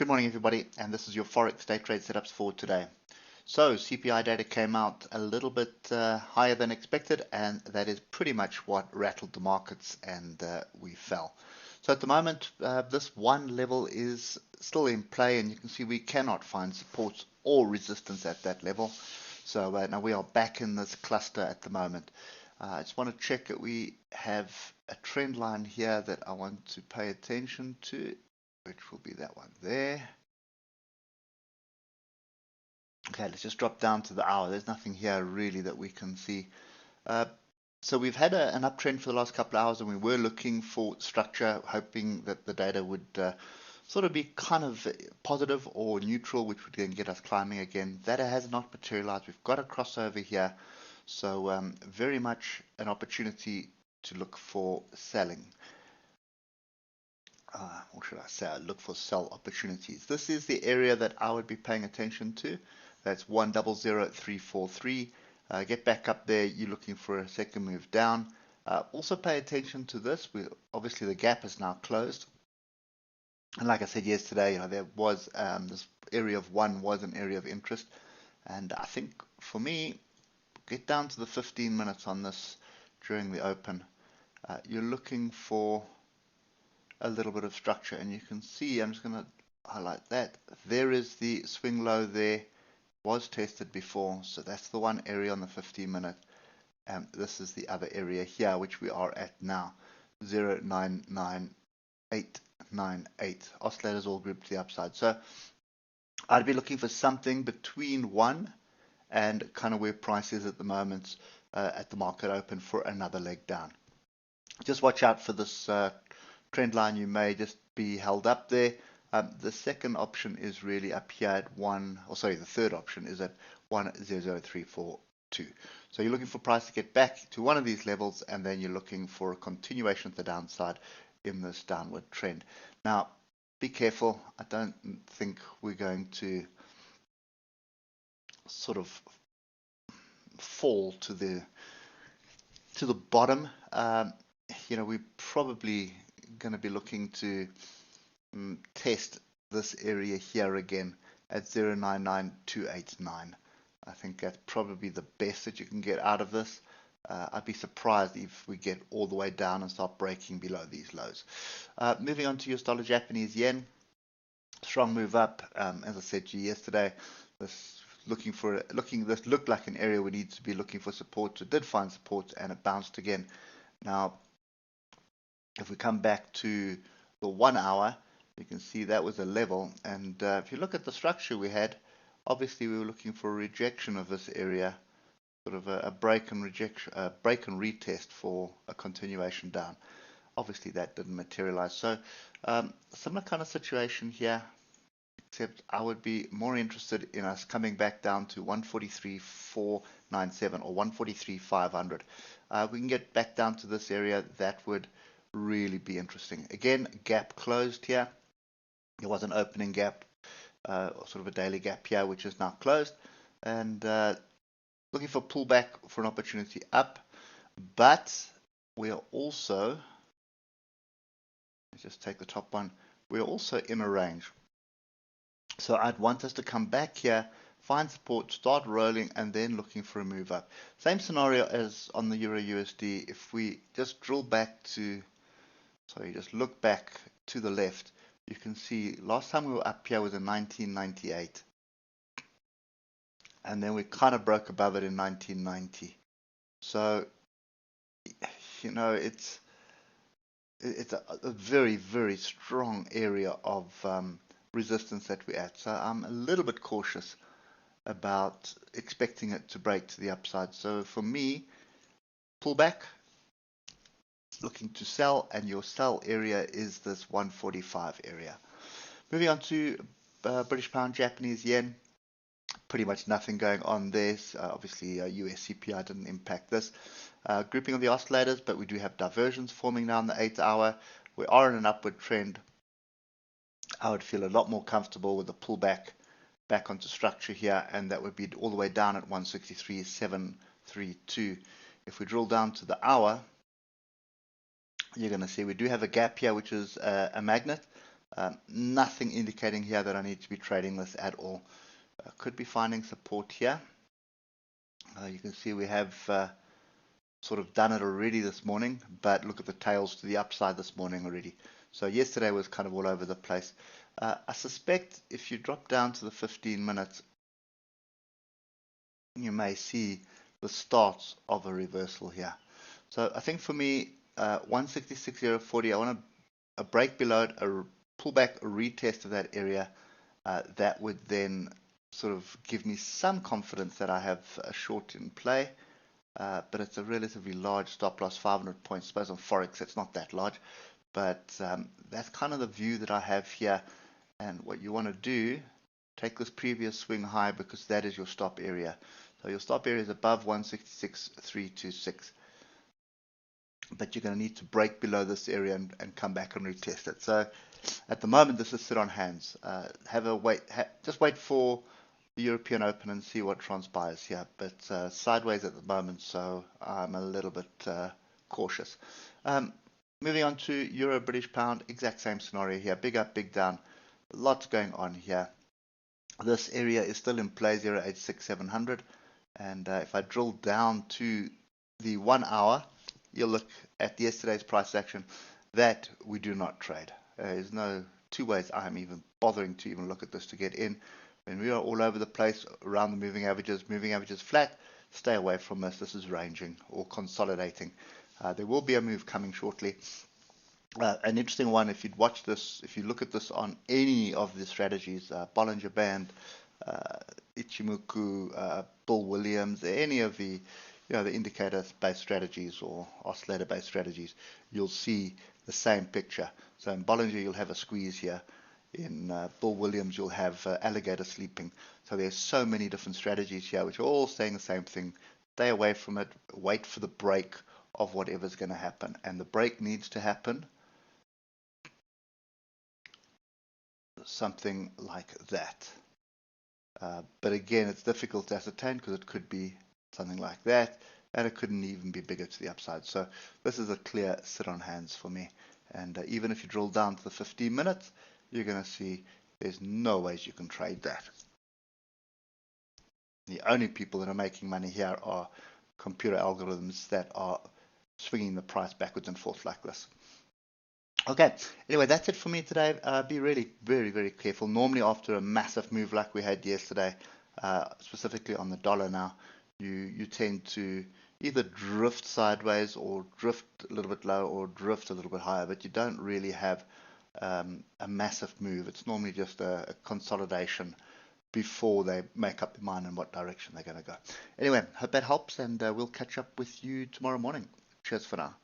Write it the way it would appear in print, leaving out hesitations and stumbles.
Good morning, everybody, and this is your Forex day trade setups for today. So, CPI data came out a little bit higher than expected, and that is pretty much what rattled the markets, and we fell. So, at the moment, this one level is still in play, and you can see we cannot find support or resistance at that level. So, now we are back in this cluster at the moment. I just want to check that we have a trend line here that I want to pay attention to, which will be that one there. Okay, let's just drop down to the hour. There's nothing here really that we can see. So we've had an uptrend for the last couple of hours, and we were looking for structure, hoping that the data would sort of be kind of positive or neutral, which would then get us climbing again. That has not materialized. We've got a crossover here, so very much an opportunity to look for selling. Or should I say, look for sell opportunities. This is the area that I would be paying attention to. That's 100343. Get back up there. You're looking for a second move down. Also pay attention to this. Obviously the gap is now closed. And like I said yesterday, there was this area of 1 was an area of interest. And I think for me, get down to the 15 minutes on this during the open. You're looking for a little bit of structure, and you can see, I'm just going to highlight that there is the swing low there, was tested before, so that's the one area on the 15-minute, and this is the other area here which we are at now, 099898. Oscillators all grouped to the upside. So I'd be looking for something between 1 and kind of where price is at the moment at the market open for another leg down. Just watch out for this trend line. You may just be held up there. The second option is really up here at the third option is at 100342. So you're looking for price to get back to one of these levels, and then you're looking for a continuation to the downside in this downward trend. Now, be careful. I don't think we're going to sort of fall to the bottom. We're probably going to be looking to test this area here again at 099289. I think that's probably the best that you can get out of this. I'd be surprised if we get all the way down and start breaking below these lows. Moving on to US dollar Japanese yen, strong move up. As I said to you yesterday, this looked like an area we need to be looking for support. So it did find support, and it bounced again. Now, if we come back to the 1 hour, you can see that was a level, and if you look at the structure we had, obviously we were looking for a rejection of this area, sort of a break and retest for a continuation down. Obviously that didn't materialize. So similar kind of situation here, except I would be more interested in us coming back down to 143.497 or 143.500. We can get back down to this area. That would really be interesting. Again, gap closed here. There was an opening gap, sort of a daily gap here, which is now closed, and looking for pullback for an opportunity up. But we are also, let's just take the top one, we're also in a range. So I'd want us to come back here, find support, start rolling, and then looking for a move up. Same scenario as on the Euro USD. If we just drill back to, just look back to the left, you can see last time we were up here was in 1998. And then we kind of broke above it in 1990. So, it's a very, very strong area of resistance that we're at. So I'm a little bit cautious about expecting it to break to the upside. So for me, pull back, looking to sell, and your sell area is this 145 area. Moving on to British pound Japanese yen, pretty much nothing going on there. Obviously US CPI didn't impact this. Grouping of the oscillators, but we do have diversions forming now in the 8 hour. We are in an upward trend. I would feel a lot more comfortable with the pullback back onto structure here, and that would be all the way down at 163.732. If we drill down to the hour, you're going to see we do have a gap here, which is a magnet. Nothing indicating here that I need to be trading this at all. Could be finding support here. You can see we have sort of done it already this morning, but look at the tails to the upside this morning already. So yesterday was kind of all over the place. I suspect if you drop down to the 15 minutes, you may see the start of a reversal here. So I think for me, 166.040, I want a break below it, a pullback, a retest of that area. That would then sort of give me some confidence that I have a short in play. But it's a relatively large stop loss, 500 points. I suppose on Forex it's not that large, but that's kind of the view that I have here. And what you want to do, take this previous swing high, because that is your stop area. So your stop area is above 166.326, but you're going to need to break below this area and come back and retest it. So at the moment, this is sit on hands. Have a wait, just wait for the European Open and see what transpires here. But sideways at the moment, so I'm a little bit cautious. Moving on to Euro British Pound, exact same scenario here. Big up, big down. Lots going on here. This area is still in play, 0.86700. And if I drill down to the 1 hour, you'll look at yesterday's price action. That we do not trade. There's no two ways I'm even bothering to even look at this to get in. When we are all over the place around the moving averages flat, stay away from this. This is ranging or consolidating. There will be a move coming shortly. An interesting one, if you'd watch this, if you look at this on any of the strategies, Bollinger Band, Ichimoku, Bill Williams, any of the the indicator-based strategies or oscillator-based strategies, you'll see the same picture. So in Bollinger, you'll have a squeeze here. In Bill Williams, you'll have alligator sleeping. So there's so many different strategies here, which are all saying the same thing. Stay away from it. Wait for the break of whatever's going to happen. And the break needs to happen something like that. But again, it's difficult to ascertain because it could be something like that, and it couldn't even be bigger to the upside. So this is a clear sit on hands for me. And even if you drill down to the 15 minutes, you're going to see there's no ways you can trade that. The only people that are making money here are computer algorithms that are swinging the price backwards and forth like this. Okay, anyway, that's it for me today. Be really very, very careful. Normally after a massive move like we had yesterday, specifically on the dollar now, you tend to either drift sideways or drift a little bit low or drift a little bit higher, but you don't really have a massive move. It's normally just a consolidation before they make up their mind in what direction they're going to go. Anyway, hope that helps, and we'll catch up with you tomorrow morning. Cheers for now.